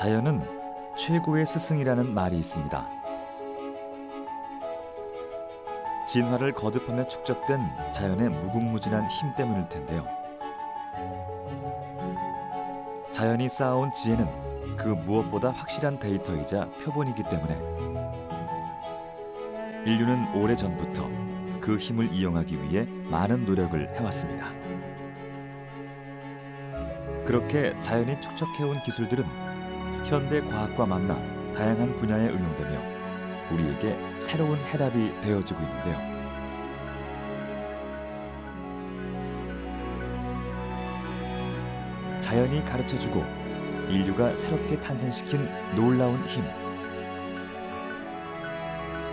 자연은 최고의 스승이라는 말이 있습니다. 진화를 거듭하며 축적된 자연의 무궁무진한 힘 때문일 텐데요. 자연이 쌓아온 지혜는 그 무엇보다 확실한 데이터이자 표본이기 때문에 인류는 오래전부터 그 힘을 이용하기 위해 많은 노력을 해왔습니다. 그렇게 자연이 축적해온 기술들은 현대 과학과 만나 다양한 분야에 응용되며 우리에게 새로운 해답이 되어주고 있는데요. 자연이 가르쳐주고 인류가 새롭게 탄생시킨 놀라운 힘.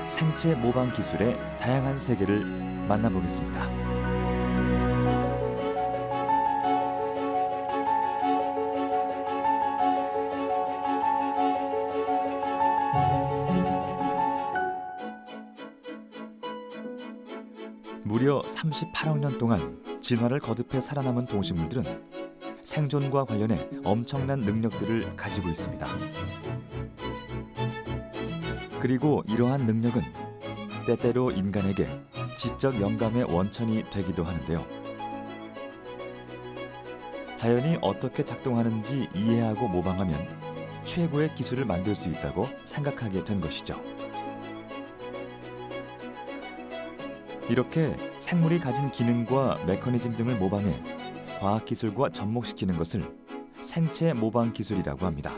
생체 모방 기술의 다양한 세계를 만나보겠습니다. 무려 38억 년 동안 진화를 거듭해 살아남은 동식물들은 생존과 관련해 엄청난 능력들을 가지고 있습니다. 그리고 이러한 능력은 때때로 인간에게 지적 영감의 원천이 되기도 하는데요. 자연이 어떻게 작동하는지 이해하고 모방하면 최고의 기술을 만들 수 있다고 생각하게 된 것이죠. 이렇게 생물이 가진 기능과 메커니즘 등을 모방해 과학기술과 접목시키는 것을 생체 모방 기술이라고 합니다.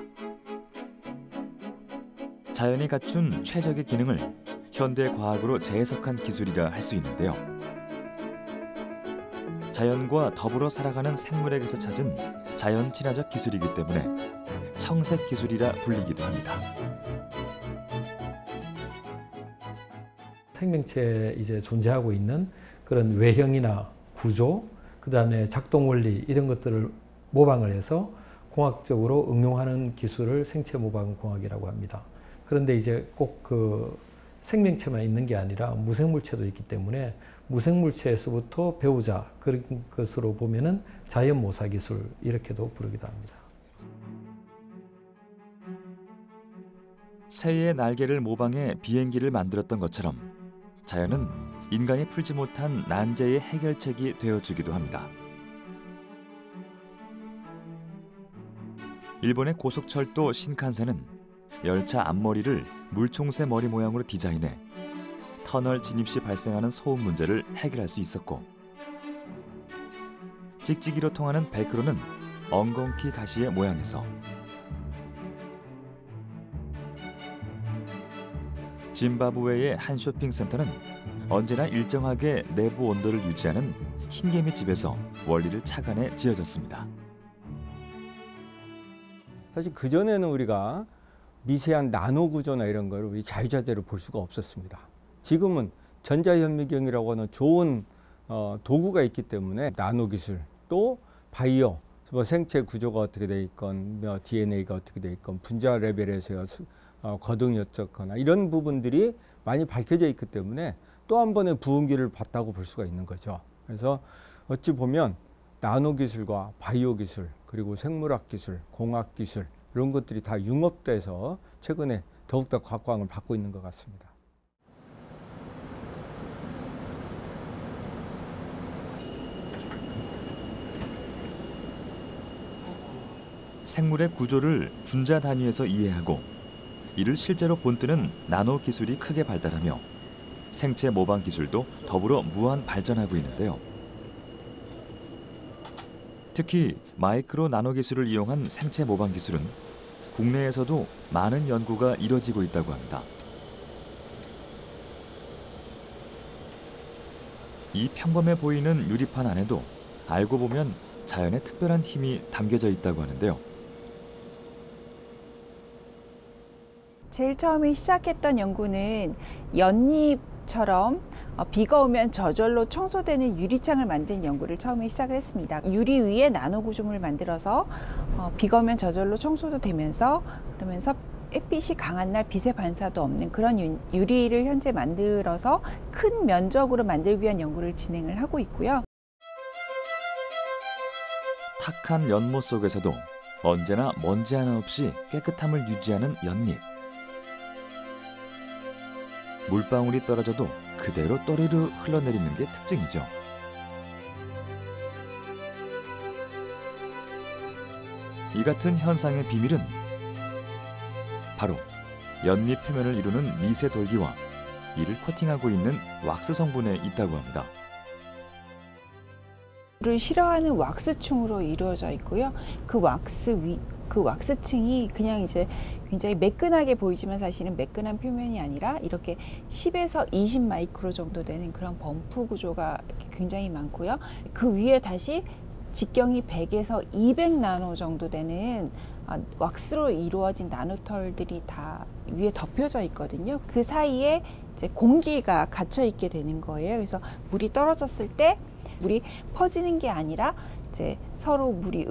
자연이 갖춘 최적의 기능을 현대 과학으로 재해석한 기술이라 할 수 있는데요. 자연과 더불어 살아가는 생물에게서 찾은 자연 친화적 기술이기 때문에 청색 기술이라 불리기도 합니다. 생명체에 이제 존재하고 있는 그런 외형이나 구조, 그다음에 작동 원리 이런 것들을 모방을 해서 공학적으로 응용하는 기술을 생체 모방 공학이라고 합니다. 그런데 이제 꼭 그 생명체만 있는 게 아니라 무생물체도 있기 때문에 무생물체에서부터 배우자 그런 것으로 보면은 자연 모사 기술 이렇게도 부르기도 합니다. 새의 날개를 모방해 비행기를 만들었던 것처럼 자연은 인간이 풀지 못한 난제의 해결책이 되어주기도 합니다. 일본의 고속철도 신칸센은 열차 앞머리를 물총새 머리 모양으로 디자인해 터널 진입 시 발생하는 소음 문제를 해결할 수 있었고, 찍찍이로 통하는 벨크로는 엉겅퀴 가시의 모양에서, 짐바브웨의 한 쇼핑센터는 언제나 일정하게 내부 온도를 유지하는 흰개미 집에서 원리를 착안해 지어졌습니다. 사실 그전에는 우리가 미세한 나노 구조나 이런 걸 우리 자유자재로 볼 수가 없었습니다. 지금은 전자현미경이라고 하는 좋은 도구가 있기 때문에 나노 기술, 또 바이오, 뭐 생체 구조가 어떻게 돼 있건, DNA가 어떻게 돼 있건, 분자 레벨에서 거동이 어쩌거나 이런 부분들이 많이 밝혀져 있기 때문에 또 한 번의 부흥기를 봤다고 볼 수가 있는 거죠. 그래서 어찌 보면 나노 기술과 바이오 기술, 그리고 생물학 기술, 공학 기술 이런 것들이 다 융합돼서 최근에 더욱더 각광을 받고 있는 것 같습니다. 생물의 구조를 분자 단위에서 이해하고 이를 실제로 본뜨는 나노 기술이 크게 발달하며 생체 모방 기술도 더불어 무한 발전하고 있는데요. 특히 마이크로 나노 기술을 이용한 생체 모방 기술은 국내에서도 많은 연구가 이뤄지고 있다고 합니다. 이 평범해 보이는 유리판 안에도 알고 보면 자연의 특별한 힘이 담겨져 있다고 하는데요. 제일 처음에 시작했던 연구는 연잎처럼 비가 오면 저절로 청소되는 유리창을 만든 연구를 처음에 시작을 했습니다. 유리 위에 나노 구조물을 만들어서 비가 오면 저절로 청소도 되면서, 그러면서 햇빛이 강한 날 빛의 반사도 없는 그런 유리를 현재 만들어서 큰 면적으로 만들기 위한 연구를 진행을 하고 있고요. 탁한 연못 속에서도 언제나 먼지 하나 없이 깨끗함을 유지하는 연잎. 물방울이 떨어져도 그대로 또르르 흘러내리는 게 특징이죠. 이 같은 현상의 비밀은 바로 연잎 표면을 이루는 미세 돌기와 이를 코팅하고 있는 왁스 성분에 있다고 합니다. 를 싫어하는 왁스층으로 이루어져 있고요. 그 왁스층이 그냥 이제 굉장히 매끈하게 보이지만 사실은 매끈한 표면이 아니라 이렇게 10에서 20 마이크로 정도 되는 그런 범프 구조가 굉장히 많고요. 그 위에 다시 직경이 100에서 200 나노 정도 되는 왁스로 이루어진 나노털들이 다 위에 덮여져 있거든요. 그 사이에 이제 공기가 갇혀 있게 되는 거예요. 그래서 물이 떨어졌을 때 물이 퍼지는 게 아니라 이제 서로 물이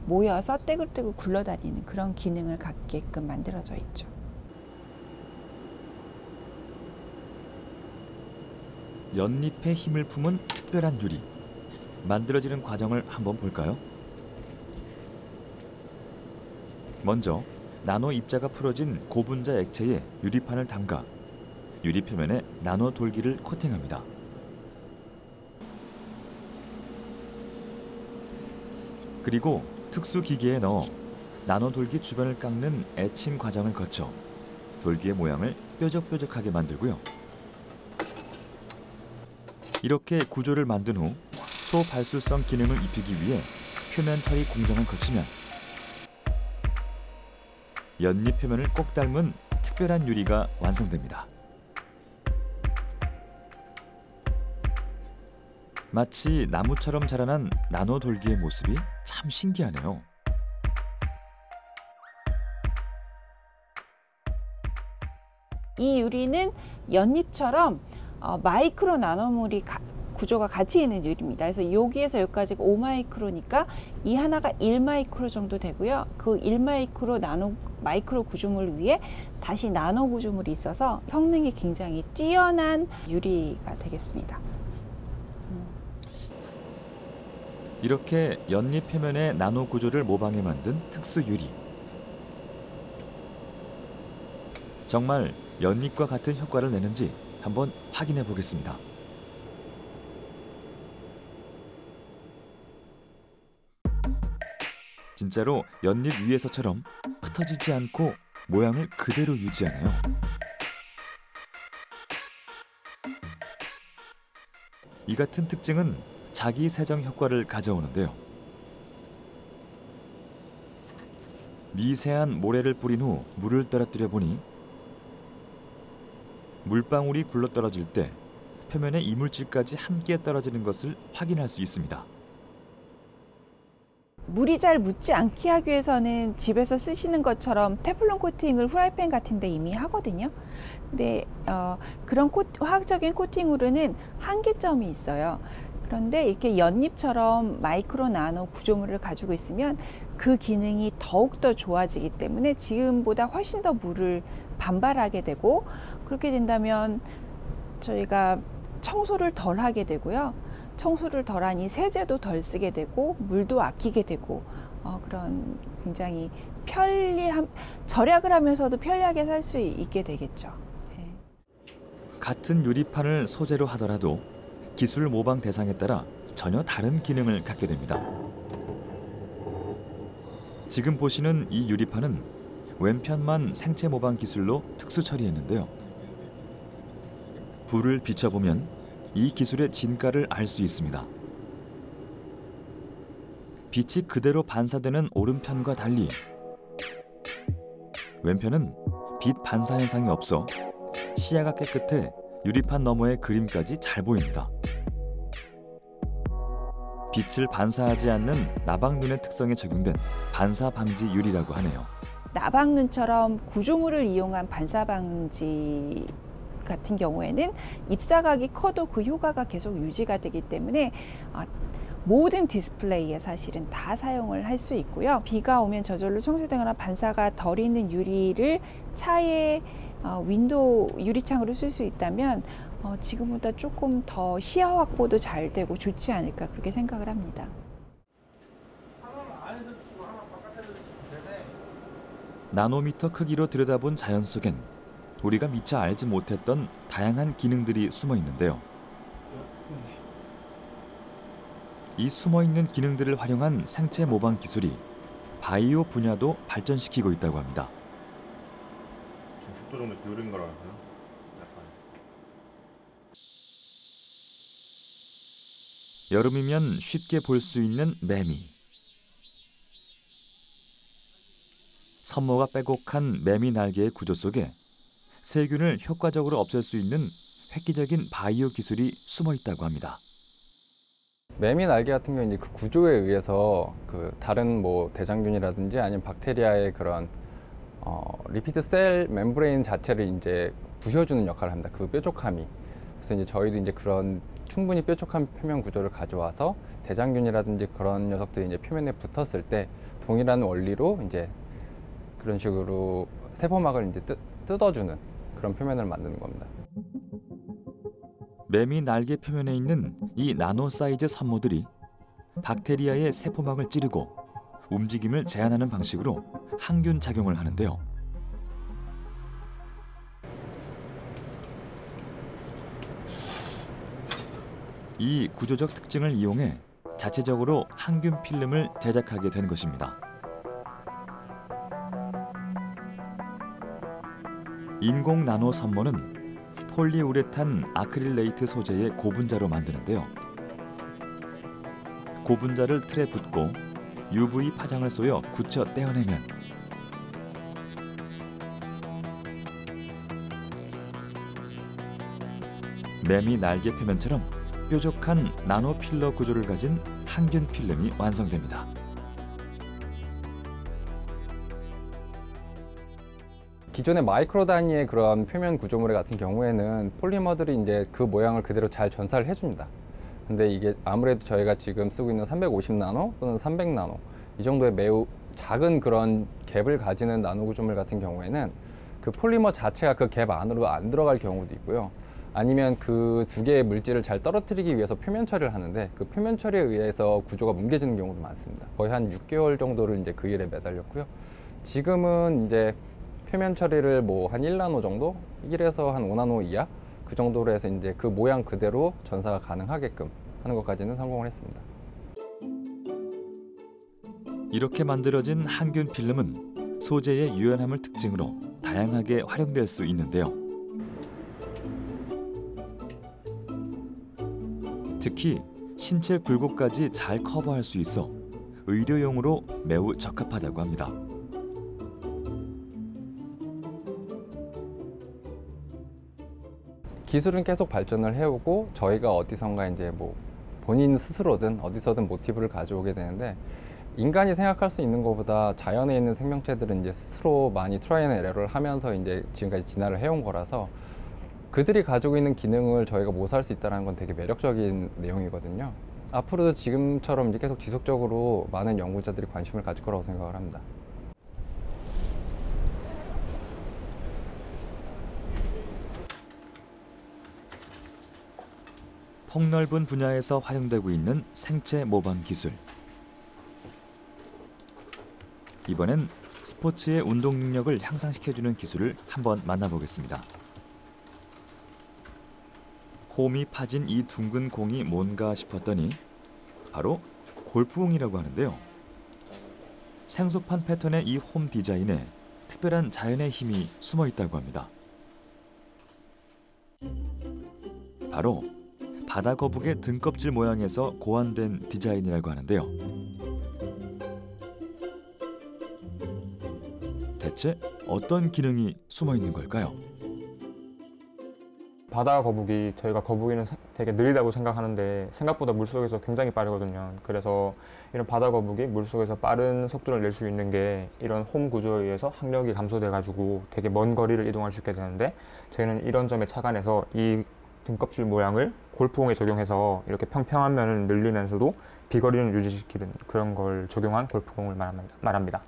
모여서 떼굴떼굴 굴러다니는 그런 기능을 갖게끔 만들어져 있죠. 연잎의 힘을 품은 특별한 유리. 만들어지는 과정을 한번 볼까요? 먼저 나노 입자가 풀어진 고분자 액체에 유리판을 담가 유리 표면에 나노 돌기를 코팅합니다. 그리고 특수 기계에 넣어 나노 돌기 주변을 깎는 에칭 과정을 거쳐 돌기의 모양을 뾰족뾰족하게 만들고요. 이렇게 구조를 만든 후 초발술성 기능을 입히기 위해 표면 처리 공정을 거치면 연잎 표면을 꼭 닮은 특별한 유리가 완성됩니다. 마치 나무처럼 자라난 나노 돌기의 모습이 참 신기하네요. 이 유리는 연잎처럼 마이크로 나노물이 구조가 같이 있는 유리입니다. 그래서 여기에서 여기까지가 5마이크로니까 이 하나가 1마이크로 정도 되고요. 그 1마이크로 마이크로 구조물 위에 다시 나노 구조물이 있어서 성능이 굉장히 뛰어난 유리가 되겠습니다. 이렇게 연잎 표면의 나노 구조를 모방해 만든 특수 유리. 정말 연잎과 같은 효과를 내는지 한번 확인해 보겠습니다. 진짜로 연잎 위에서처럼 흩어지지 않고 모양을 그대로 유지하네요. 이 같은 특징은 자기 세정 효과를 가져오는데요. 미세한 모래를 뿌린 후 물을 떨어뜨려 보니 물방울이 굴러떨어질 때 표면에 이물질까지 함께 떨어지는 것을 확인할 수 있습니다. 물이 잘 묻지 않게 하기 위해서는 집에서 쓰시는 것처럼 테플론 코팅을 프라이팬 같은 데 이미 하거든요. 근데 그런 화학적인 코팅으로는 한계점이 있어요. 그런데 이렇게 연잎처럼 마이크로 나노 구조물을 가지고 있으면 그 기능이 더욱더 좋아지기 때문에 지금보다 훨씬 더 물을 반발하게 되고, 그렇게 된다면 저희가 청소를 덜 하게 되고요. 청소를 덜 하니 세제도 덜 쓰게 되고 물도 아끼게 되고 그런 굉장히 절약을 하면서도 편리하게 살 수 있게 되겠죠. 네. 같은 유리판을 소재로 하더라도 기술 모방 대상에 따라 전혀 다른 기능을 갖게 됩니다. 지금 보시는 이 유리판은 왼편만 생체 모방 기술로 특수 처리했는데요. 불을 비춰보면 이 기술의 진가를 알 수 있습니다. 빛이 그대로 반사되는 오른편과 달리 왼편은 빛 반사 현상이 없어 시야가 깨끗해 유리판 너머의 그림까지 잘 보입니다. 빛을 반사하지 않는 나방눈의 특성에 적용된 반사 방지 유리라고 하네요. 나방눈처럼 구조물을 이용한 반사 방지 같은 경우에는 입사각이 커도 그 효과가 계속 유지가 되기 때문에 모든 디스플레이에 사실은 다 사용을 할 수 있고요. 비가 오면 저절로 청소되거나 반사가 덜 있는 유리를 차에 윈도우 유리창으로 쓸 수 있다면 지금보다 조금 더 시야 확보도 잘 되고 좋지 않을까 그렇게 생각을 합니다. 나노미터 크기로 들여다본 자연 속엔 우리가 미처 알지 못했던 다양한 기능들이 숨어 있는데요. 이 숨어 있는 기능들을 활용한 생체 모방 기술이 바이오 분야도 발전시키고 있다고 합니다. 지금 10도 정도 기울인 거라 하나? 약간. 여름이면 쉽게 볼 수 있는 매미. 섬모가 빼곡한 매미 날개의 구조 속에 세균을 효과적으로 없앨 수 있는 획기적인 바이오 기술이 숨어 있다고 합니다. 매미 날개 같은 경우는 이제 그 구조에 의해서 그 다른 뭐 대장균이라든지 아니면 박테리아의 그런 리피드 셀 멤브레인 자체를 이제 부셔주는 역할을 합니다. 그 뾰족함이. 그래서 이제 저희도 이제 그런 충분히 뾰족한 표면 구조를 가져와서 대장균이라든지 그런 녀석들이 이제 표면에 붙었을 때 동일한 원리로 이제 그런 식으로 세포막을 이제 뜯어주는 그런 표면을 만드는 겁니다. 매미 날개 표면에 있는 이 나노 사이즈 섬모들이 박테리아의 세포막을 찌르고 움직임을 제한하는 방식으로 항균 작용을 하는데요. 이 구조적 특징을 이용해 자체적으로 항균 필름을 제작하게 된 것입니다. 인공 나노 섬모는 폴리우레탄 아크릴레이트 소재의 고분자로 만드는데요. 고분자를 틀에 붓고 UV 파장을 쏘여 굳혀 떼어내면 매미 날개 표면처럼 뾰족한 나노 필러 구조를 가진 항균 필름이 완성됩니다. 기존의 마이크로 단위의 그런 표면 구조물 같은 경우에는 폴리머들이 이제 그 모양을 그대로 잘 전사를 해줍니다. 근데 이게 아무래도 저희가 지금 쓰고 있는 350나노 또는 300나노 이 정도의 매우 작은 그런 갭을 가지는 나노 구조물 같은 경우에는 그 폴리머 자체가 그 갭 안으로 안 들어갈 경우도 있고요. 아니면 그 두 개의 물질을 잘 떨어뜨리기 위해서 표면 처리를 하는데 그 표면 처리에 의해서 구조가 뭉개지는 경우도 많습니다. 거의 한 6개월 정도를 이제 그 일에 매달렸고요. 지금은 이제 표면 처리를 뭐 한 1나노 정도? 1에서 한 5나노 이하? 그 정도로 해서 이제 그 모양 그대로 전사가 가능하게끔 하는 것까지는 성공을 했습니다. 이렇게 만들어진 항균 필름은 소재의 유연함을 특징으로 다양하게 활용될 수 있는데요. 특히 신체 굴곡까지 잘 커버할 수 있어 의료용으로 매우 적합하다고 합니다. 기술은 계속 발전을 해오고 저희가 어디선가 이제 뭐 본인 스스로든 어디서든 모티브를 가져오게 되는데 인간이 생각할 수 있는 것보다 자연에 있는 생명체들은 이제 스스로 많이 트라이 앤 에러를 하면서 이제 지금까지 진화를 해온 거라서 그들이 가지고 있는 기능을 저희가 모사할 수 있다는 건 되게 매력적인 내용이거든요. 앞으로도 지금처럼 이제 계속 지속적으로 많은 연구자들이 관심을 가질 거라고 생각을 합니다. 폭넓은 분야에서 활용되고 있는 생체 모방 기술. 이번엔 스포츠의 운동 능력을 향상시켜주는 기술을 한번 만나보겠습니다. 홈이 파진 이 둥근 공이 뭔가 싶었더니 바로 골프공이라고 하는데요. 생소판 패턴의 이 홈 디자인에 특별한 자연의 힘이 숨어 있다고 합니다. 바로 바다 거북의 등껍질 모양에서 고안된 디자인이라고 하는데요. 대체 어떤 기능이 숨어 있는 걸까요? 바다 거북이, 저희가 거북이는 되게 느리다고 생각하는데 생각보다 물속에서 굉장히 빠르거든요. 그래서 이런 바다 거북이 물속에서 빠른 속도를 낼 수 있는 게 이런 홈 구조에 의해서 항력이 감소돼 가지고 되게 먼 거리를 이동할 수 있게 되는데, 저희는 이런 점에 착안해서 이 등껍질 모양을 골프공에 적용해서 이렇게 평평한 면을 늘리면서도 비거리를 유지시키는 그런 걸 적용한 골프공을 말합니다.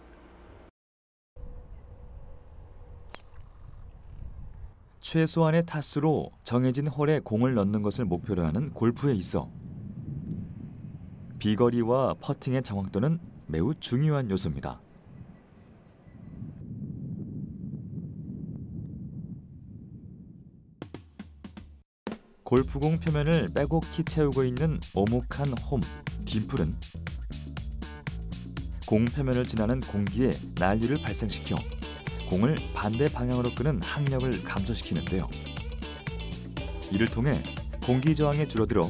최소한의 타수로 정해진 홀에 공을 넣는 것을 목표로 하는 골프에 있어 비거리와 퍼팅의 정확도는 매우 중요한 요소입니다. 골프공 표면을 빼곡히 채우고 있는 오목한 홈, 딤플은 공 표면을 지나는 공기에 난류를 발생시켜 공을 반대 방향으로 끄는 항력을 감소시키는데요. 이를 통해 공기 저항이 줄어들어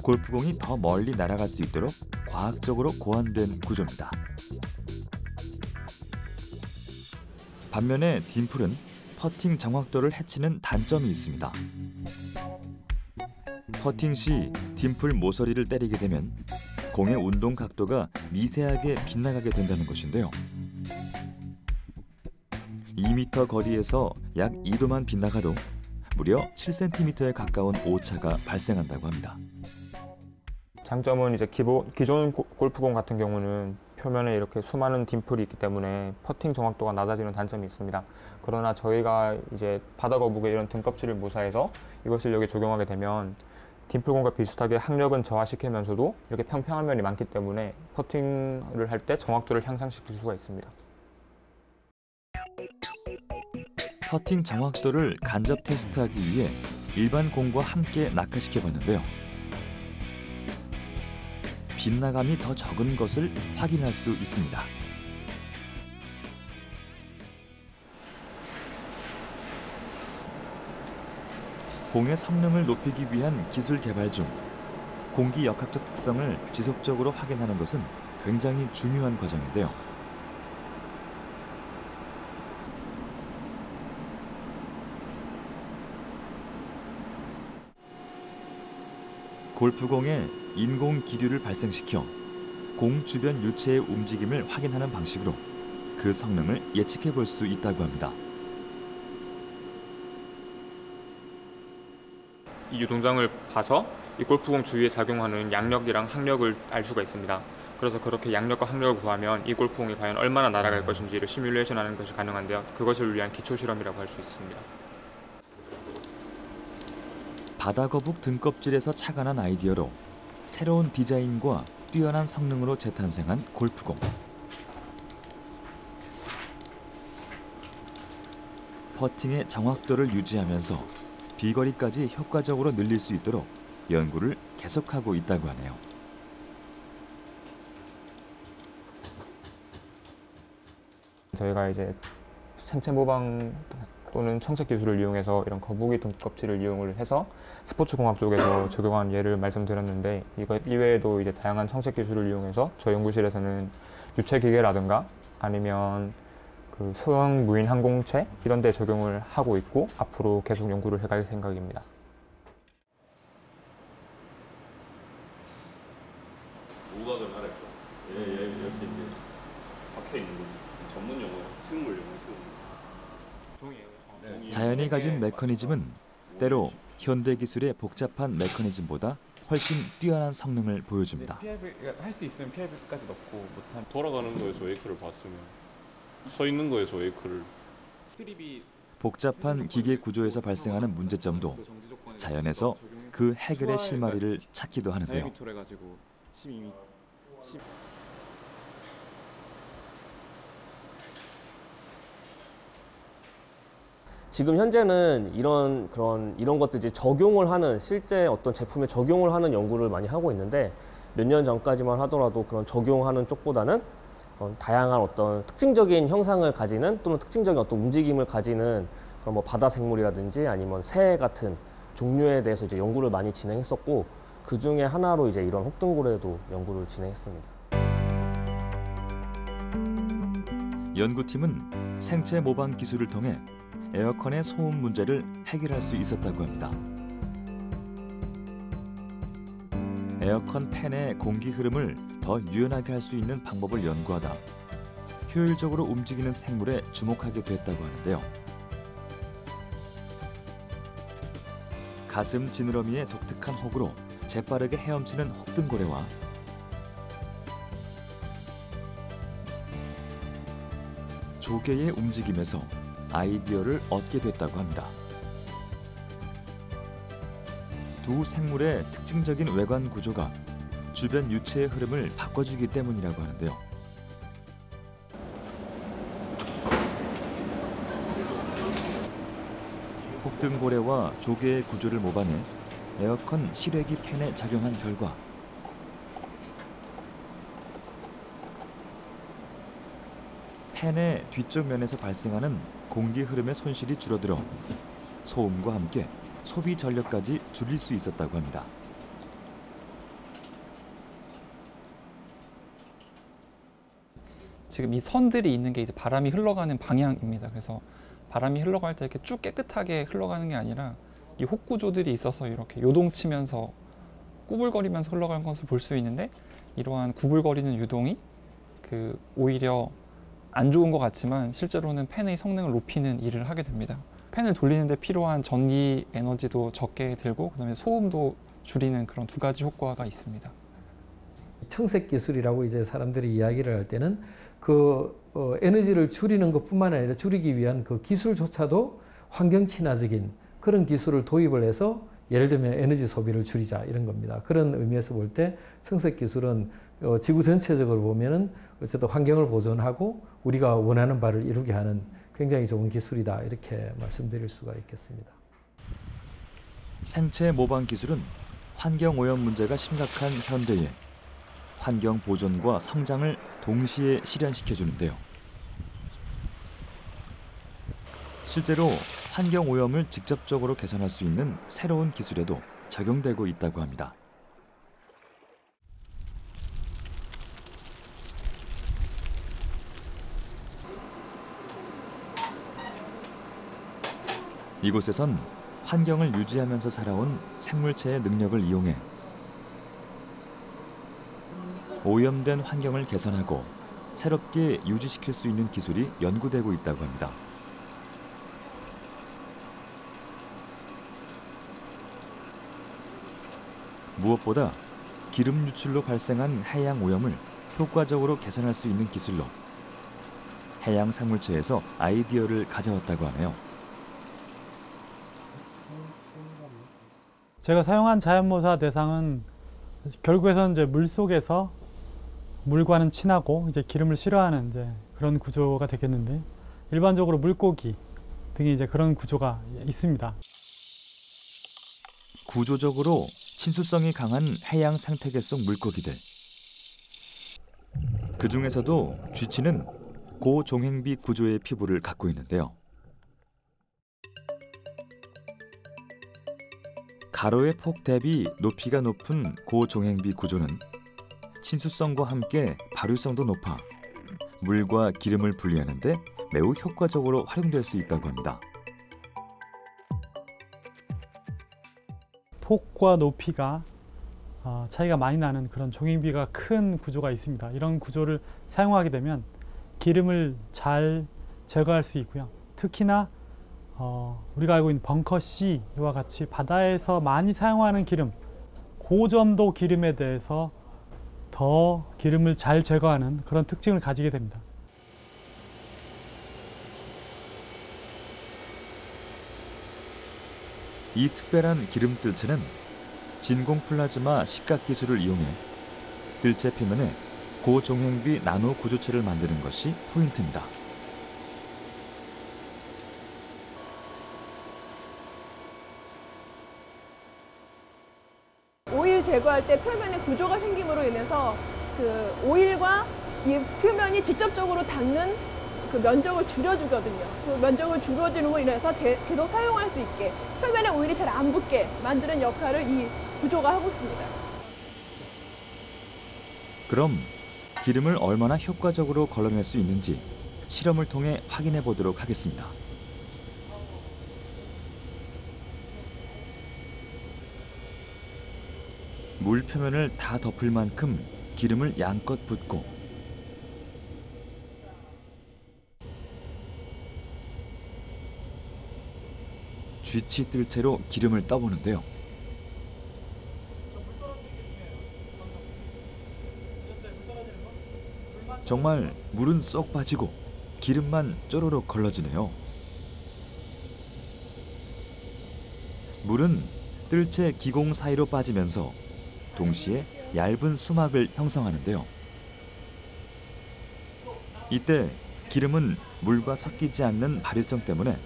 골프공이 더 멀리 날아갈 수 있도록 과학적으로 고안된 구조입니다. 반면에 딤플은 퍼팅 정확도를 해치는 단점이 있습니다. 퍼팅 시 딤플 모서리를 때리게 되면 공의 운동 각도가 미세하게 빗나가게 된다는 것인데요. 2m 거리에서 약 2도만 빗나가도 무려 7cm에 가까운 오차가 발생한다고 합니다. 장점은 이제 기존 골프공 같은 경우는 표면에 이렇게 수많은 딤플이 있기 때문에 퍼팅 정확도가 낮아지는 단점이 있습니다. 그러나 저희가 이제 바다 거북의 이런 등껍질을 모사해서 이것을 여기 적용하게 되면 딤플공과 비슷하게 항력은 저하시키면서도 이렇게 평평한 면이 많기 때문에 퍼팅을 할 때 정확도를 향상시킬 수가 있습니다. 퍼팅 정확도를 간접 테스트하기 위해 일반 공과 함께 낙하시켜 봤는데요. 빗나감이 더 적은 것을 확인할 수 있습니다. 공의 성능을 높이기 위한 기술 개발 중 공기 역학적 특성을 지속적으로 확인하는 것은 굉장히 중요한 과정인데요. 골프공에 인공 기류를 발생시켜 공 주변 유체의 움직임을 확인하는 방식으로 그 성능을 예측해 볼 수 있다고 합니다. 이 유동장을 봐서 이 골프공 주위에 작용하는 양력이랑 항력을 알 수가 있습니다. 그래서 그렇게 양력과 항력을 구하면 이 골프공이 과연 얼마나 날아갈 것인지를 시뮬레이션하는 것이 가능한데요. 그것을 위한 기초 실험이라고 할 수 있습니다. 바다거북 등껍질에서 착안한 아이디어로 새로운 디자인과 뛰어난 성능으로 재탄생한 골프공. 퍼팅의 정확도를 유지하면서 비거리까지 효과적으로 늘릴 수 있도록 연구를 계속하고 있다고 하네요. 저희가 이제 생체 모방 또는 청색 기술을 이용해서 이런 거북이 등껍질을 이용을 해서 스포츠 공학 쪽에서 적용한 예를 말씀드렸는데, 이거 이외에도 이제 다양한 청색 기술을 이용해서 저희 연구실에서는 유체 기계라든가 아니면 그 소형 무인 항공체 이런 데 적용을 하고 있고 앞으로 계속 연구를 해갈 생각입니다. 오각을 하랬죠. 이렇게 이제 박혀 있는 거지. 전문 용어, 생물 용어, 종이에요. 자연이 가진 메커니즘은 때로 현대 기술의 복잡한 메커니즘보다 훨씬 뛰어난 성능을 보여줍니다. 할 수 있으면 PIV까지 넣고 못한 돌아가는 거에서 웨이크를 봤으면 서 있는 거에서 웨이크를. 복잡한 기계 구조에서 발생하는 문제점도 자연에서 그 해결의 실마리를 찾기도 하는데요. 지금 현재는 이런 것들 이제 적용을 하는, 실제 어떤 제품에 적용을 하는 연구를 많이 하고 있는데, 몇 년 전까지만 하더라도 그런 적용하는 쪽보다는 다양한 어떤 특징적인 형상을 가지는, 또는 특징적인 어떤 움직임을 가지는 그런 뭐 바다 생물이라든지 아니면 새 같은 종류에 대해서 이제 연구를 많이 진행했었고, 그 중에 하나로 이제 이런 혹등고래도 연구를 진행했습니다. 연구팀은 생체 모방 기술을 통해 에어컨의 소음 문제를 해결할 수 있었다고 합니다. 에어컨 팬의 공기 흐름을 더 유연하게 할 수 있는 방법을 연구하다 효율적으로 움직이는 생물에 주목하게 됐다고 하는데요. 가슴 지느러미의 독특한 혹으로 재빠르게 헤엄치는 혹등고래와 조개의 움직임에서 아이디어를 얻게 됐다고 합니다. 두 생물의 특징적인 외관 구조가 주변 유체의 흐름을 바꿔주기 때문이라고 하는데요. 혹등고래와 조개의 구조를 모방해 에어컨 실외기 팬에 작용한 결과 팬의 뒤쪽 면에서 발생하는 공기 흐름의 손실이 줄어들어 소음과 함께 소비 전력까지 줄일 수 있었다고 합니다. 지금 이 선들이 있는 게 이제 바람이 흘러가는 방향입니다. 그래서 바람이 흘러갈 때 이렇게 쭉 깨끗하게 흘러가는 게 아니라 이 혹 구조들이 있어서 이렇게 요동치면서 구불거리면서 흘러가는 것을 볼 수 있는데, 이러한 구불거리는 유동이 오히려 안 좋은 것 같지만 실제로는 팬의 성능을 높이는 일을 하게 됩니다. 팬을 돌리는데 필요한 전기 에너지도 적게 들고 그다음에 소음도 줄이는 그런 두 가지 효과가 있습니다. 청색 기술이라고 이제 사람들이 이야기를 할 때는 에너지를 줄이는 것뿐만 아니라 줄이기 위한 그 기술조차도 환경 친화적인 그런 기술을 도입을 해서 예를 들면 에너지 소비를 줄이자 이런 겁니다. 그런 의미에서 볼 때 청색 기술은 지구 전체적으로 보면은 어쨌든 환경을 보존하고 우리가 원하는 바를 이루게 하는 굉장히 좋은 기술이다 이렇게 말씀드릴 수가 있겠습니다. 생체 모방 기술은 환경 오염 문제가 심각한 현대에 환경 보존과 성장을 동시에 실현시켜 주는데요. 실제로 환경 오염을 직접적으로 개선할 수 있는 새로운 기술에도 적용되고 있다고 합니다. 이곳에선 환경을 유지하면서 살아온 생물체의 능력을 이용해 오염된 환경을 개선하고 새롭게 유지시킬 수 있는 기술이 연구되고 있다고 합니다. 무엇보다 기름 유출로 발생한 해양 오염을 효과적으로 개선할 수 있는 기술로 해양 생물체에서 아이디어를 가져왔다고 하네요. 제가 사용한 자연모사 대상은 결국에는 이제 물 속에서 물과는 친하고 이제 기름을 싫어하는 이제 그런 구조가 되겠는데, 일반적으로 물고기 등이 이제 그런 구조가 있습니다. 구조적으로 친수성이 강한 해양 생태계 속 물고기들. 그 중에서도 쥐치는 고종행비 구조의 피부를 갖고 있는데요. 가로의 폭 대비 높이가 높은 고종행비 구조는 친수성과 함께 발효성도 높아 물과 기름을 분리하는 데 매우 효과적으로 활용될 수 있다고 합니다. 폭과 높이가 차이가 많이 나는 그런 종행비가 큰 구조가 있습니다. 이런 구조를 사용하게 되면 기름을 잘 제거할 수 있고요. 특히나 우리가 알고 있는 벙커 C와 같이 바다에서 많이 사용하는 기름, 고점도 기름에 대해서 더 기름을 잘 제거하는 그런 특징을 가지게 됩니다. 이 특별한 기름 뜰채는 진공 플라즈마 식각 기술을 이용해 뜰채 표면에 고종행비 나노 구조체를 만드는 것이 포인트입니다. 오일 제거할 때 표면에 구조가 생김으로 인해서 그 오일과 이 표면이 직접적으로 닿는 그 면적을 줄여주거든요. 그 면적을 줄여주는 인해서 계속 사용할 수 있게 표면에 오일이 잘 안 붙게 만드는 역할을 이 구조가 하고 있습니다. 그럼 기름을 얼마나 효과적으로 걸러낼 수 있는지 실험을 통해 확인해 보도록 하겠습니다. 물 표면을 다 덮을 만큼 기름을 양껏 붓고 쥐치 뜰채로 기름을 떠보는데요. 정말 물은 쏙 빠지고 기름만 쪼로록 걸러지네요. 물은 뜰채 기공 사이로 빠지면서 동시에 얇은 수막을 형성하는데요. 이때 기름은 물과 섞이지 않는 발효성 때문에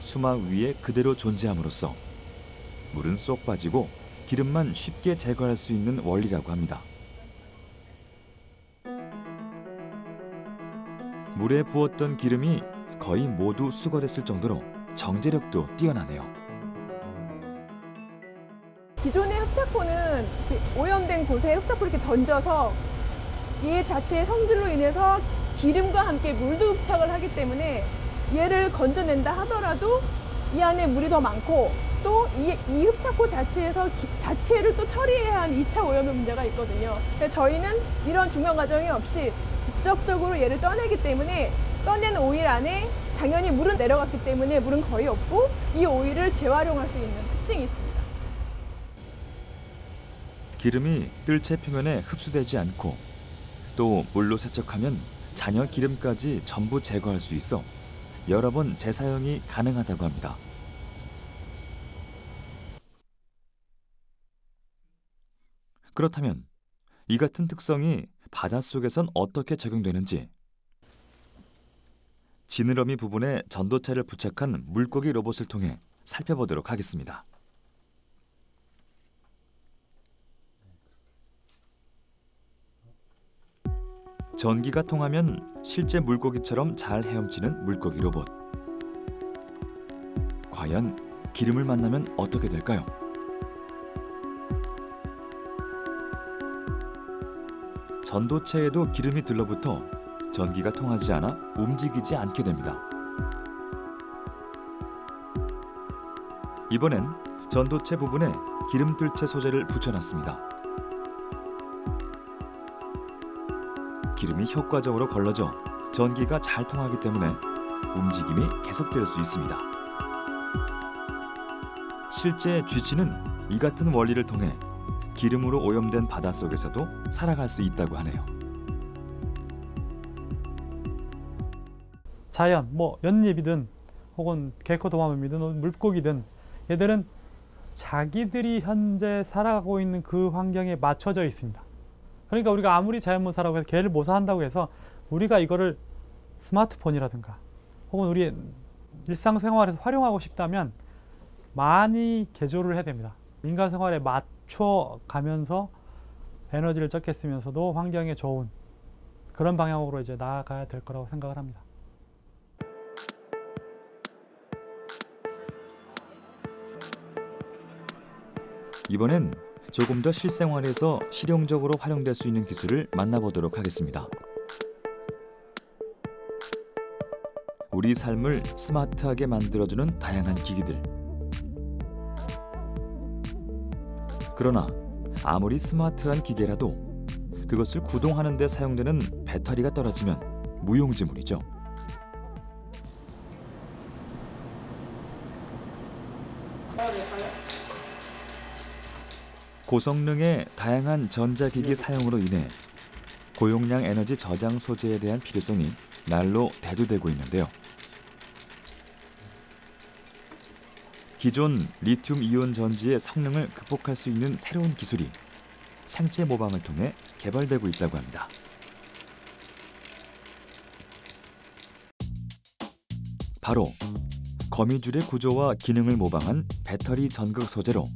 수막 위에 그대로 존재함으로써 물은 쏙 빠지고 기름만 쉽게 제거할 수 있는 원리라고 합니다. 물에 부었던 기름이 거의 모두 수거됐을 정도로 정제력도 뛰어나네요. 기존의 흡착포는 오염된 곳에 흡착포를 이렇게 던져서 얘 자체의 성질로 인해서 기름과 함께 물도 흡착을 하기 때문에 얘를 건져낸다 하더라도 이 안에 물이 더 많고 또 이 흡착포 자체를 또 처리해야 하는 2차 오염의 문제가 있거든요. 그래서 저희는 이런 중간 과정이 없이 직접적으로 얘를 떠내기 때문에 떠낸 오일 안에 당연히 물은 내려갔기 때문에 물은 거의 없고 이 오일을 재활용할 수 있는 특징이 있습니다. 기름이 뜰채 표면에 흡수되지 않고 또 물로 세척하면 잔여 기름까지 전부 제거할 수 있어 여러 번 재사용이 가능하다고 합니다. 그렇다면 이 같은 특성이 바닷속에선 어떻게 적용되는지 지느러미 부분에 전도체를 부착한 물고기 로봇을 통해 살펴보도록 하겠습니다. 전기가 통하면 실제 물고기처럼 잘 헤엄치는 물고기 로봇. 과연 기름을 만나면 어떻게 될까요? 전도체에도 기름이 들러붙어 전기가 통하지 않아 움직이지 않게 됩니다. 이번엔 전도체 부분에 기름 뜰채 소재를 붙여놨습니다. 기름이 효과적으로 걸러져 전기가 잘 통하기 때문에 움직임이 계속될 수 있습니다. 실제 쥐치는 이 같은 원리를 통해 기름으로 오염된 바닷속에서도 살아갈 수 있다고 하네요. 자연, 연잎이든 혹은 개코도마뱀이든 물고기든 얘들은 자기들이 현재 살아가고 있는 그 환경에 맞춰져 있습니다. 그러니까 우리가 아무리 자연모사라고 해서 개를 모사한다고 해서 우리가 이거를 스마트폰이라든가 혹은 우리 일상생활에서 활용하고 싶다면 많이 개조를 해야 됩니다. 인간 생활에 맞춰가면서 에너지를 적게 쓰면서도 환경에 좋은 그런 방향으로 이제 나아가야 될 거라고 생각을 합니다. 이번엔 조금 더 실생활에서 실용적으로 활용될 수 있는 기술을 만나보도록 하겠습니다. 우리 삶을 스마트하게 만들어주는 다양한 기기들. 그러나 아무리 스마트한 기계라도 그것을 구동하는 데 사용되는 배터리가 떨어지면 무용지물이죠. 고성능의 다양한 전자기기 사용으로 인해 고용량 에너지 저장 소재에 대한 필요성이 날로 대두되고 있는데요. 기존 리튬 이온 전지의 성능을 극복할 수 있는 새로운 기술이 생체 모방을 통해 개발되고 있다고 합니다. 바로 거미줄의 구조와 기능을 모방한 배터리 전극 소재로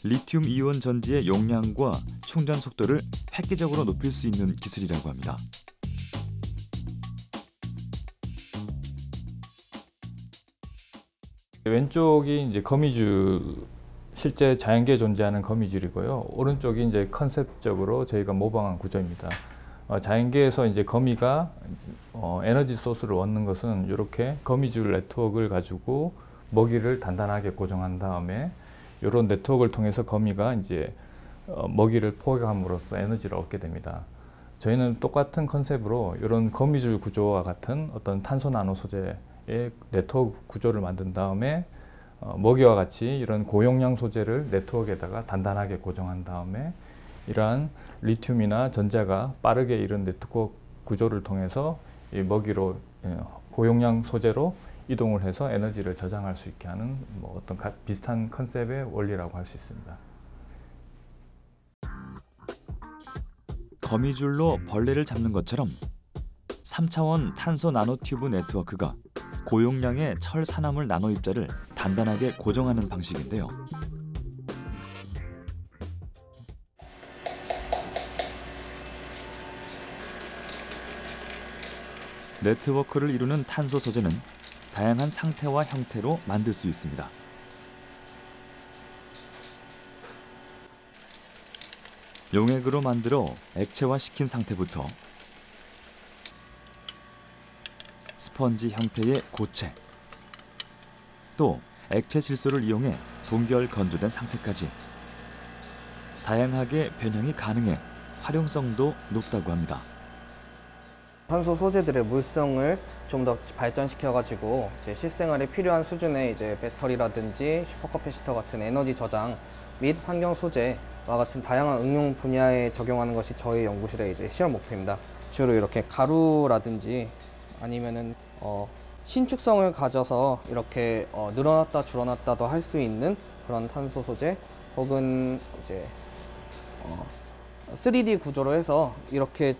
리튬 이온 전지의 용량과 충전 속도를 획기적으로 높일 수 있는 기술이라고 합니다. 왼쪽이 이제 거미줄, 실제 자연계에 존재하는 거미줄이고요. 오른쪽이 이제 컨셉적으로 저희가 모방한 구조입니다. 자연계에서 이제 거미가 에너지 소스를 얻는 것은 이렇게 거미줄 네트워크를 가지고 먹이를 단단하게 고정한 다음에 이런 네트워크를 통해서 거미가 이제 먹이를 포획함으로써 에너지를 얻게 됩니다. 저희는 똑같은 컨셉으로 이런 거미줄 구조와 같은 어떤 탄소 나노 소재의 네트워크 구조를 만든 다음에 먹이와 같이 이런 고용량 소재를 네트워크에다가 단단하게 고정한 다음에 이러한 리튬이나 전자가 빠르게 이런 네트워크 구조를 통해서 이 먹이로 고용량 소재로 이동을 해서 에너지를 저장할 수 있게 하는 어떤 비슷한 컨셉의 원리라고 할 수 있습니다. 거미줄로 벌레를 잡는 것처럼 3차원 탄소 나노튜브 네트워크가 고용량의 철 산화물 나노 입자를 단단하게 고정하는 방식인데요. 네트워크를 이루는 탄소 소재는 다양한 상태와 형태로 만들 수 있습니다. 용액으로 만들어 액체화시킨 상태부터 스펀지 형태의 고체, 또 액체 질소를 이용해 동결 건조된 상태까지 다양하게 변형이 가능해 활용성도 높다고 합니다. 탄소 소재들의 물성을 좀 더 발전시켜가지고 이제 실생활에 필요한 수준의 이제 배터리라든지 슈퍼커패시터 같은 에너지 저장 및 환경 소재와 같은 다양한 응용 분야에 적용하는 것이 저희 연구실의 이제 실험 목표입니다. 주로 이렇게 가루라든지 아니면은 신축성을 가져서 이렇게 늘어났다 줄어났다도 할 수 있는 그런 탄소 소재, 혹은 이제 3D 구조로 해서 이렇게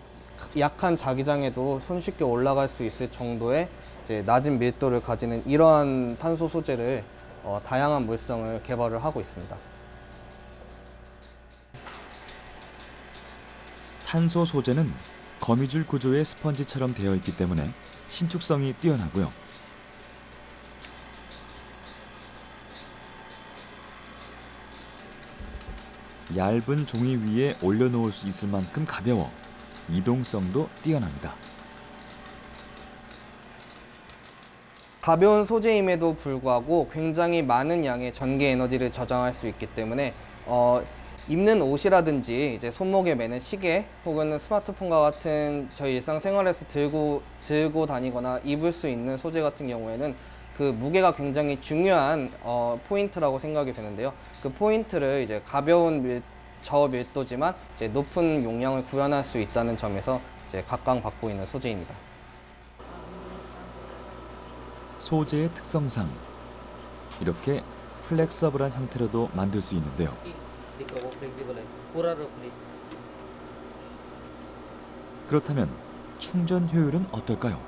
약한 자기장에도 손쉽게 올라갈 수 있을 정도의 이제 낮은 밀도를 가지는 이러한 탄소 소재를 다양한 물성을 개발을 하고 있습니다. 탄소 소재는 거미줄 구조의 스펀지처럼 되어 있기 때문에 신축성이 뛰어나고요. 얇은 종이 위에 올려놓을 수 있을 만큼 가벼워 이동성도 뛰어납니다. 가벼운 소재임에도 불구하고 굉장히 많은 양의 전기 에너지를 저장할 수 있기 때문에 입는 옷이라든지 이제 손목에 매는 시계 혹은 스마트폰과 같은 저희 일상생활에서 들고 다니거나 입을 수 있는 소재 같은 경우에는 그 무게가 굉장히 중요한 포인트라고 생각이 되는데요. 그 포인트를 이제 가벼운 저밀도지만 이제 높은 용량을 구현할 수 있다는 점에서 이제 각광받고 있는 소재입니다. 소재의 특성상 이렇게 플렉서블한 형태로도 만들 수 있는데요. 그렇다면 충전 효율은 어떨까요?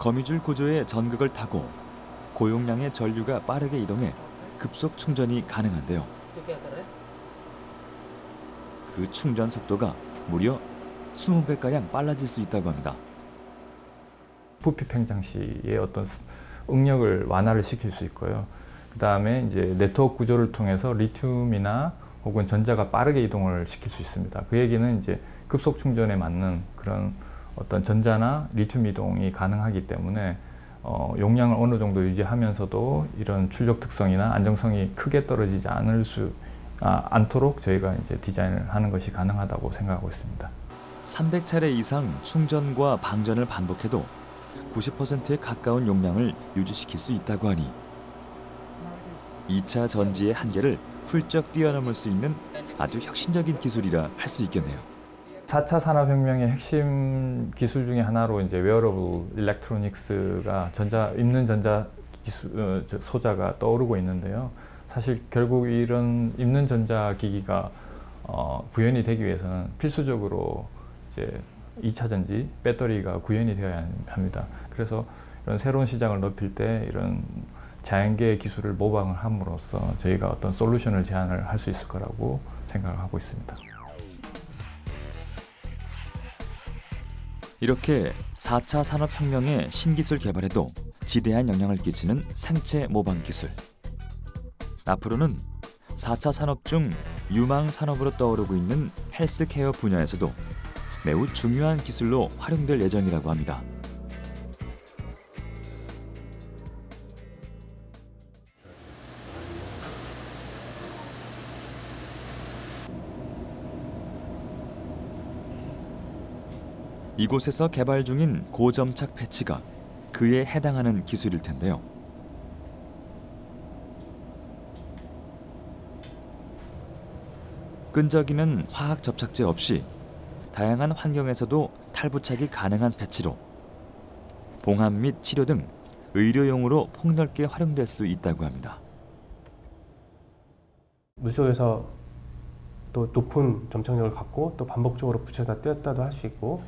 거미줄 구조의 전극을 타고 고용량의 전류가 빠르게 이동해 급속 충전이 가능한데요. 그 충전 속도가 무려 20배가량 빨라질 수 있다고 합니다. 부피 팽창 시의 어떤 응력을 완화를 시킬 수 있고요. 그 다음에 이제 네트워크 구조를 통해서 리튬이나 혹은 전자가 빠르게 이동을 시킬 수 있습니다. 그 얘기는 이제 급속 충전에 맞는 그런 어떤 전자나 리튬 이동이 가능하기 때문에 용량을 어느 정도 유지하면서도 이런 출력 특성이나 안정성이 크게 떨어지지 않도록 저희가 이제 디자인을 하는 것이 가능하다고 생각하고 있습니다. 300차례 이상 충전과 방전을 반복해도 90%에 가까운 용량을 유지시킬 수 있다고 하니 2차 전지의 한계를 훌쩍 뛰어넘을 수 있는 아주 혁신적인 기술이라 할 수 있겠네요. 4차 산업혁명의 핵심 기술 중에 하나로 이제 웨어러블 일렉트로닉스가 입는 전자 기술, 소자가 떠오르고 있는데요. 사실 결국 이런 입는 전자 기기가 구현이 되기 위해서는 필수적으로 이제 2차 전지 배터리가 구현이 되어야 합니다. 그래서 이런 새로운 시장을 넓힐 때 이런 자연계의 기술을 모방을 함으로써 저희가 어떤 솔루션을 제안을 할 수 있을 거라고 생각을 하고 있습니다. 이렇게 4차 산업혁명의 신기술 개발에도 지대한 영향을 끼치는 생체 모방 기술. 앞으로는 4차 산업 중 유망 산업으로 떠오르고 있는 헬스케어 분야에서도 매우 중요한 기술로 활용될 예정이라고 합니다. 이곳에서 개발 중인 고점착 패치가 그에 해당하는 기술일 텐데요. 끈적이는 화학 접착제 없이 다양한 환경에서도 탈부착이 가능한 패치로 봉합 및 치료 등 의료용으로 폭넓게 활용될 수 있다고 합니다. 물속에서 또 높은 점착력을 갖고 또 반복적으로 붙였다 떼었다도 할 수 있고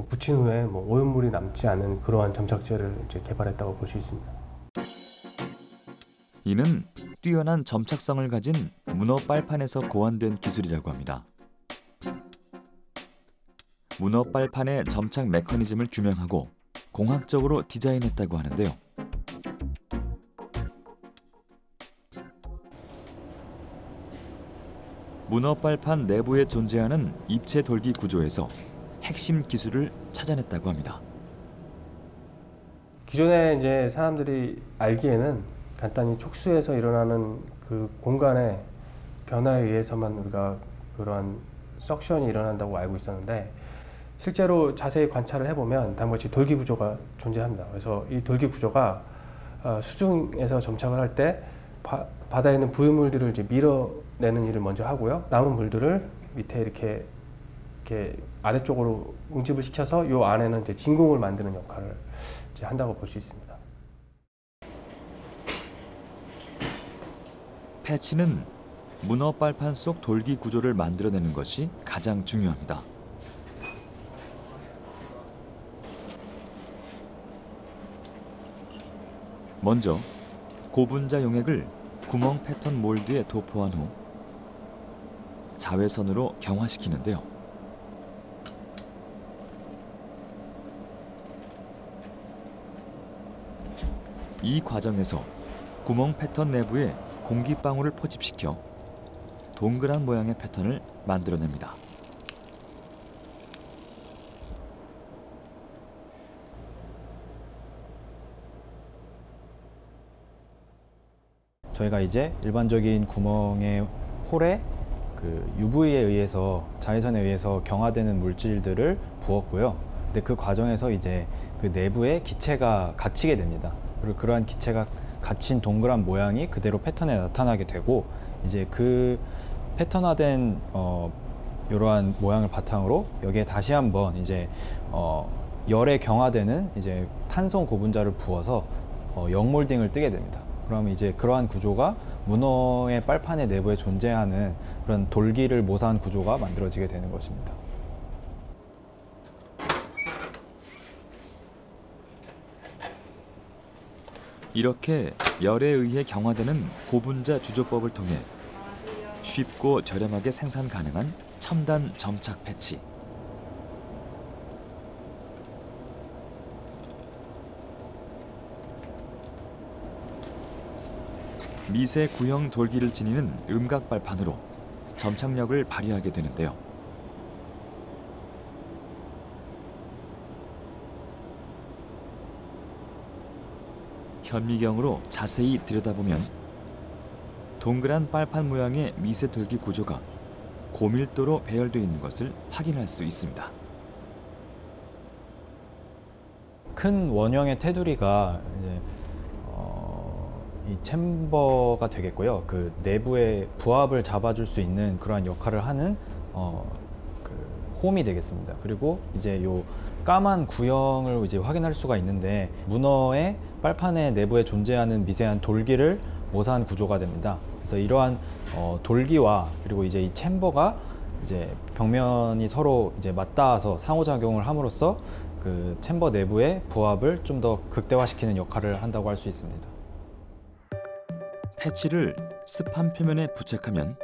붙인 후에 오염물이 남지 않은 그러한 점착제를 이제 개발했다고 볼 수 있습니다. 이는 뛰어난 점착성을 가진 문어 빨판에서 고안된 기술이라고 합니다. 문어 빨판의 점착 메커니즘을 규명하고 공학적으로 디자인했다고 하는데요. 문어 빨판 내부에 존재하는 입체 돌기 구조에서 핵심 기술을 찾아냈다고 합니다. 기존에 이제 사람들이 알기에는 간단히 촉수에서 일어나는 그 공간의 변화에 의해서만 우리가 그러한 석션이 일어난다고 알고 있었는데, 실제로 자세히 관찰을 해보면 다음과 같이 돌기 구조가 존재합니다. 그래서 이 돌기 구조가 수중에서 점착을 할 때 바다에 있는 부유물들을 이제 밀어내는 일을 먼저 하고요. 남은 물들을 밑에 이렇게 아래쪽으로 응집을 시켜서 이 안에는 이제 진공을 만드는 역할을 이제 한다고 볼 수 있습니다. 패치는 문어 빨판 속 돌기 구조를 만들어내는 것이 가장 중요합니다. 먼저 고분자 용액을 구멍 패턴 몰드에 도포한 후 자외선으로 경화시키는데요. 이 과정에서 구멍 패턴 내부에 공기방울을 포집시켜 동그란 모양의 패턴을 만들어냅니다. 저희가 이제 일반적인 구멍의 홀에 그 UV에 의해서 자외선에 의해서 경화되는 물질들을 부었고요. 근데 그 과정에서 이제 그 내부에 기체가 갇히게 됩니다. 그리고 그러한 기체가 갇힌 동그란 모양이 그대로 패턴에 나타나게 되고, 이제 그 패턴화된 이러한 모양을 바탕으로 여기에 다시 한번 이제 열에 경화되는 이제 탄성 고분자를 부어서 역몰딩을 뜨게 됩니다. 그러면 이제 그러한 구조가 문어의 빨판의 내부에 존재하는 그런 돌기를 모사한 구조가 만들어지게 되는 것입니다. 이렇게 열에 의해 경화되는 고분자 주조법을 통해 쉽고 저렴하게 생산 가능한 첨단 점착 패치. 미세 구형 돌기를 지니는 음각 발판으로 점착력을 발휘하게 되는데요. 현미경으로 자세히 들여다보면 동그란 빨판 모양의 미세 돌기 구조가 고밀도로 배열되어 있는 것을 확인할 수 있습니다. 큰 원형의 테두리가 이제 이 챔버가 되겠고요. 그 내부의 부합을 잡아줄 수 있는 그러한 역할을 하는 그 홈이 되겠습니다. 그리고 이제 요 까만 구형을 이제 확인할 수가 있는데, 문어의 빨판의 내부에 존재하는 미세한 돌기를 모사한 구조가 됩니다. 그래서 이러한 돌기와 그리고 이제 이 챔버가 이제 벽면이 서로 이제 맞닿아서 상호작용을 함으로써 그 챔버 내부의 부합을 좀 더 극대화시키는 역할을 한다고 할 수 있습니다. 패치를 습한 표면에 부착하면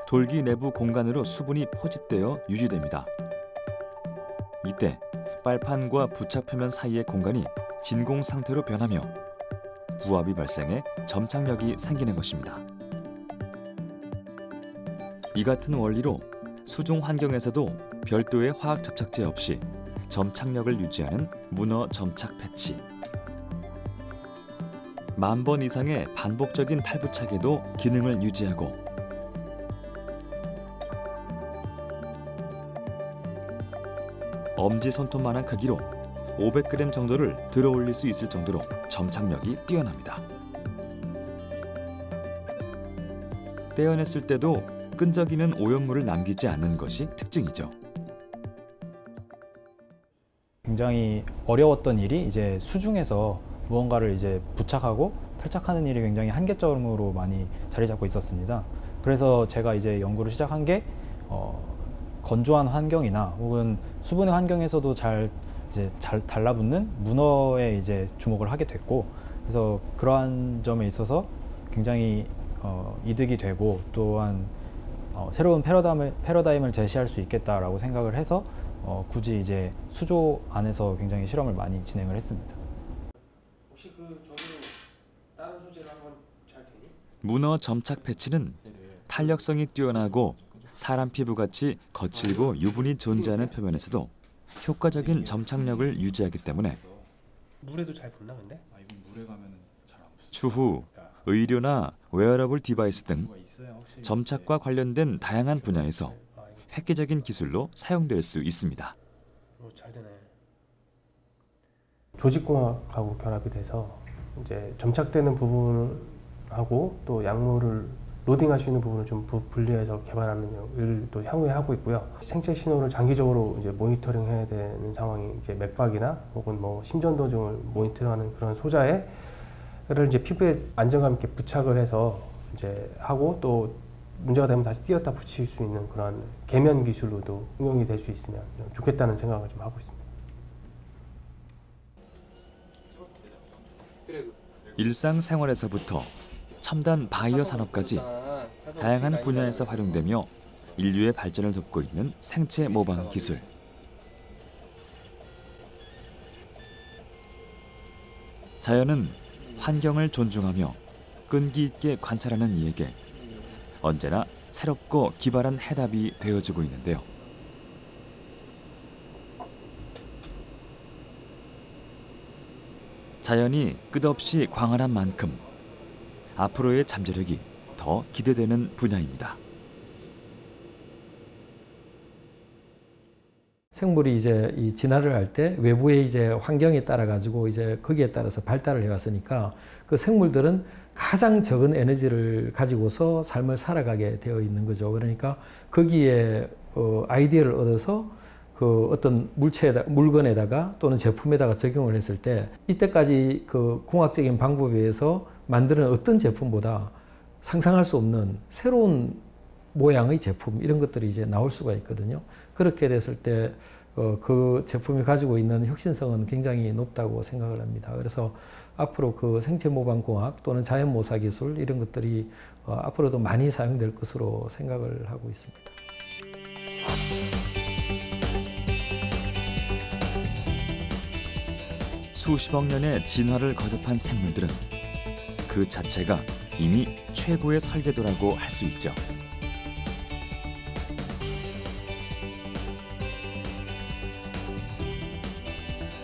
돌기 내부 공간으로 수분이 포집되어 유지됩니다. 이때 빨판과 부착 표면 사이의 공간이 진공 상태로 변하며 부합이 발생해 점착력이 생기는 것입니다. 이 같은 원리로 수중 환경에서도 별도의 화학 접착제 없이 점착력을 유지하는 문어 점착 패치. 10,000번 이상의 반복적인 탈부착에도 기능을 유지하고, 엄지손톱만한 크기로 500g 정도를 들어 올릴 수 있을 정도로 점착력이 뛰어납니다. 떼어냈을 때도 끈적이는 오염물을 남기지 않는 것이 특징이죠. 굉장히 어려웠던 일이 이제 수중에서 무언가를 이제 부착하고 탈착하는 일이 굉장히 한계점으로 많이 자리 잡고 있었습니다. 그래서 제가 이제 연구를 시작한 게 건조한 환경이나 혹은 수분의 환경에서도 잘 달라붙는 문어에 이제 주목을 하게 됐고, 그래서 그러한 점에 있어서 굉장히 이득이 되고, 또한 새로운 패러다임을 제시할 수 있겠다라고 생각을 해서 굳이 이제 수조 안에서 굉장히 실험을 많이 진행을 했습니다. 혹시 그 저기로 다른 소재를 한번 잘 되니? 문어 점착 패치는 탄력성이 뛰어나고 사람 피부같이 거칠고 유분이 존재하는 표면에서도 효과적인 점착력을 유지하기 때문에 물에도 잘 붙나 근데? 물에 가면은 잘 안 붙어요. 추후 의료나 웨어러블 디바이스 등 점착과 관련된 다양한 분야에서 획기적인 기술로 사용될 수 있습니다. 잘 되네. 조직공학하고 결합이 돼서 이제 점착되는 부분하고 또 약물을 로딩할 수 있는 부분을 좀 분리해서 개발하는 일을 또 향후에 하고 있고요. 생체 신호를 장기적으로 이제 모니터링해야 되는 상황이 이제 맥박이나 혹은 뭐 심전 도중을 모니터링하는 그런 소자를 이제 피부에 안정감 있게 부착을 해서 이제 하고 또 문제가 되면 다시 띄었다 붙일 수 있는 그런 계면 기술로도 응용이 될 수 있으면 좋겠다는 생각을 좀 하고 있습니다. 일상생활에서부터 첨단 바이오 산업까지 다양한 분야에서 활용되며 인류의 발전을 돕고 있는 생체 모방 기술. 자연은 환경을 존중하며 끈기 있게 관찰하는 이에게 언제나 새롭고 기발한 해답이 되어주고 있는데요. 자연이 끝없이 광활한 만큼 앞으로의 잠재력이 더 기대되는 분야입니다. 생물이 이제 이 진화를 할 때 외부의 이제 환경에 따라 가지고 이제 거기에 따라서 발달을 해왔으니까 그 생물들은 가장 적은 에너지를 가지고서 삶을 살아가게 되어 있는 거죠. 그러니까 거기에 아이디어를 얻어서 그 어떤 물건에다가 또는 제품에다가 적용을 했을 때 이때까지 그 공학적인 방법에 의해서 만드는 어떤 제품보다 상상할 수 없는 새로운 모양의 제품 이런 것들이 이제 나올 수가 있거든요. 그렇게 됐을 때 그 제품이 가지고 있는 혁신성은 굉장히 높다고 생각을 합니다. 그래서 앞으로 그 생체 모방 공학 또는 자연 모사 기술 이런 것들이 앞으로도 많이 사용될 것으로 생각을 하고 있습니다. 수십억 년의 진화를 거듭한 생물들은 그 자체가 이미 최고의 설계도라고 할 수 있죠.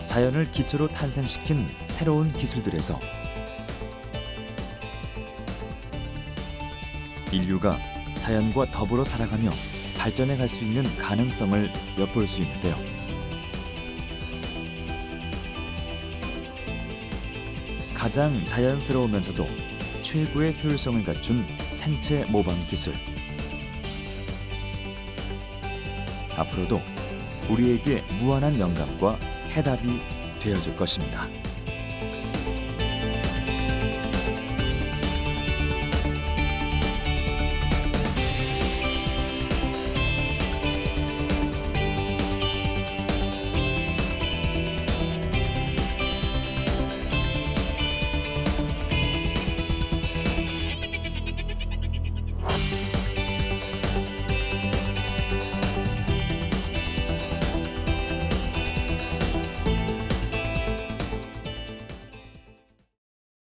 자연을 기초로 탄생시킨 새로운 기술들에서 인류가 자연과 더불어 살아가며 발전해 갈 수 있는 가능성을 엿볼 수 있는데요. 가장 자연스러우면서도 최고의 효율성을 갖춘 생체 모방 기술. 앞으로도 우리에게 무한한 영감과 해답이 되어줄 것입니다.